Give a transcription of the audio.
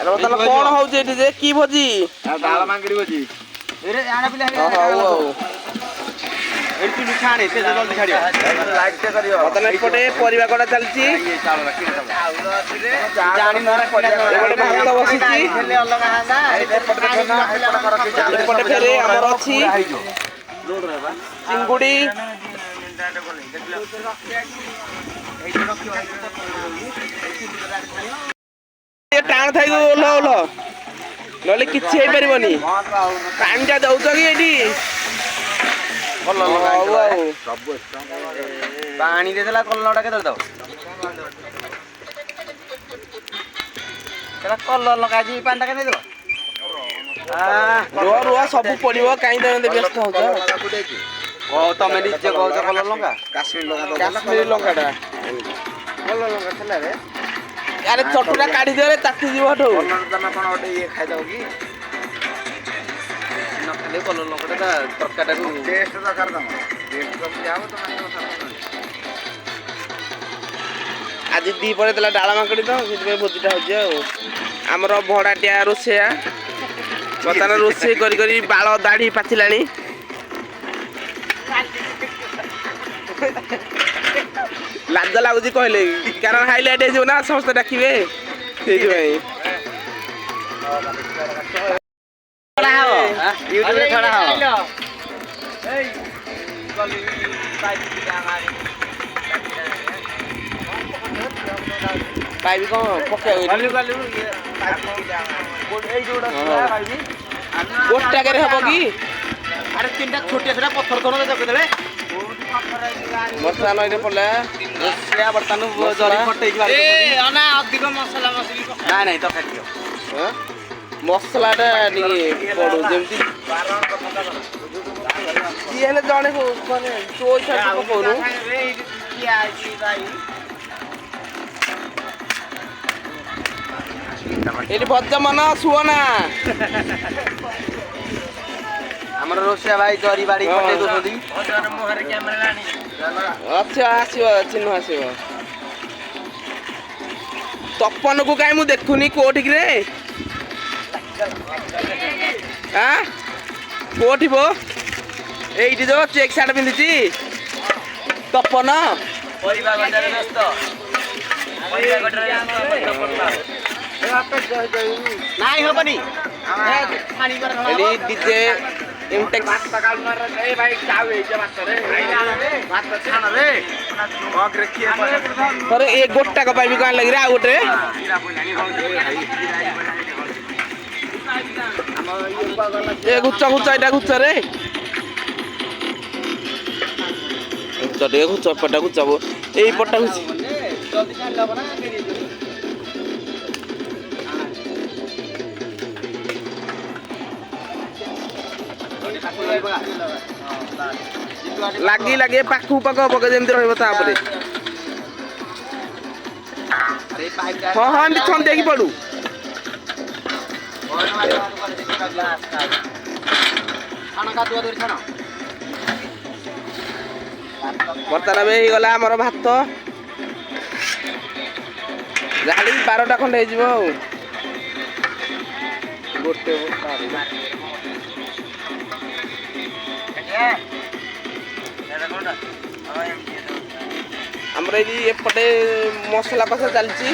ବର୍ତ୍ତମାନ କଣ ହଉଛି ଏଠି ଯେ କି ଭୋଜି? ଡାଳ ମାଙ୍ଗିଡି ଭୋଜି। ବର୍ତ୍ତମାନ ଏପଟେ ପରିବା କଟା ଚାଲିଛି। ଭାତ ବସିଛି। ଏପଟେ ଫେରେ ଆମର ଅଛି ଚିଙ୍ଗୁଡି। ଟାଣ ଥାଇ ଓହ୍ଲ ଓହ୍ଲ ନହେଲେ କିଛି ହେଇପାରିବନି। ଟାଇମ ଟା ଦଉଛ କି ଏଇଠି? ପାଣି ଦେଇଦେଲା କଲରଟା କେତେବେଳେ ଦବ? ସେଟା କଲର ଲଗାଇଛି ପାଣିଟା କେତେ ଦବ? ରୁହ ରୁହ ସବୁ ପଡିବ କାହିଁ ତମେ ବ୍ୟସ୍ତ ହଉଛ? ତମେ ନିଜେ କହୁଛ କଲର ଲଙ୍କା? କାଶ୍ମୀରୀ ଲଙ୍କାଟା ଭଲ ଲଙ୍କା ଥିଲା ରେ। ଆରେ ଚଟୁଟା କାଢିଦେଲେ ତାତି ଯିବ ଏଠୁ। ତମେ କଣ ଗୋଟେ ଇଏ ଖାଇଦବ କି? ନ ଖାଲି କଲର ଲଙ୍କାଟା ତରକାରୀଟାକୁ ଟେଷ୍ଟ ଦରକାର ତମର। ଟେଷ୍ଟ ଯଦି ହବ ତମେ ଆଜି ଦିପହରେ ଦେଲା ଡାଳ ମାଙ୍କଡି ତ ସେଥିପାଇଁ ଭୋଜିଟା ହଉଛି ଆଉ। ଆମର ଭଡାଟିଆ ରୋଷେଇଆ ବର୍ତ୍ତମାନ ରୋଷେଇ କରି କରି ବାଳ ଦାଢି ପାଚିଲାଣି। ଲାଜ ଲାଗୁଛି କହିଲେ କାରଣ ହାଇଲାଇଟ ହେଇଯିବ ନା ସମସ୍ତେ ଡାକିବେ ସେଇଥିପାଇଁ। ପାଇବି କଣ ପକେଇବ ଗୋଟାକରେ ହବ କି? ଆରେ ତିନିଟା ଛୋଟିଆ ଛୋଟିଆ ପଥର ଥର ଦେବେ। ମସଲା ନଈରେ ପଡିଲା ବର୍ତ୍ତମାନ ଜରି ଫଟେଇକି ଅଧିକ ମସଲା ମସଲି ନାଇଁ ନାଇଁ ତରକାରୀ ଦିଅ। ମସଲା ଟା ଟିକେ ପଡୁ ଯେମିତି ଯିଏ ହେଲେ ଜଣେ ମାନେ ପକଉନୁ। ଏଠି ଭଜା ମନ ଶୁଅ ନା। ଆମର ରୋଷେଇଆ ଭାଇ ଜରି ବାଡି ପକେଇ ଦଉଛନ୍ତି। ଆଚ୍ଛା ଆସିବ ଚିହ୍ନ ଆସିବ। ତପନକୁ କାହିଁ ମୁଁ ଦେଖୁନି କୋଉଠିକି ରେ? ଆଁ କୋଉଠି ବୋ? ଏଇଠି ଯୋଉ ଚେକ୍ ସାର୍ଟ ପିନ୍ଧିଛି ତପନ। ନାଇଁ ହବନି। ଡିଜେ ଇମ୍ଟେକ୍ସ ଏ ଗୋଟାକ ପାଇବି କଣ ଲାଗିରେ ଆଉ ଗୋଟେ ଏ ଘୁଚ ଘୁଚ ଏଇଟା ଘୁଚରେ ଘୁଚ ଟିକେ ଘୁଚ ଏପଟା ଘୁଚାବ ଏଇ ପଟା ଘୁଚି। ଲାଗି ଲାଗି ପାଖକୁ ପାଖ ପକେଇ ଯେମିତି ରହିବ ତାପରେ। ହଁ ହଁ ଏମିତି ଛନ୍ଦେଇକି ପଡୁ। ବର୍ତ୍ତମାନ ହେଇଗଲା ଆମର ଭାତ। ଯାହାହେଲେ ବି 12ଟା ଖଣ୍ଡେ ହେଇଯିବ ଆଉ। ଗୋଟେ ଆମର ଏଇ ଏପଟେ ମସଲା କଷା ଚାଲିଛି।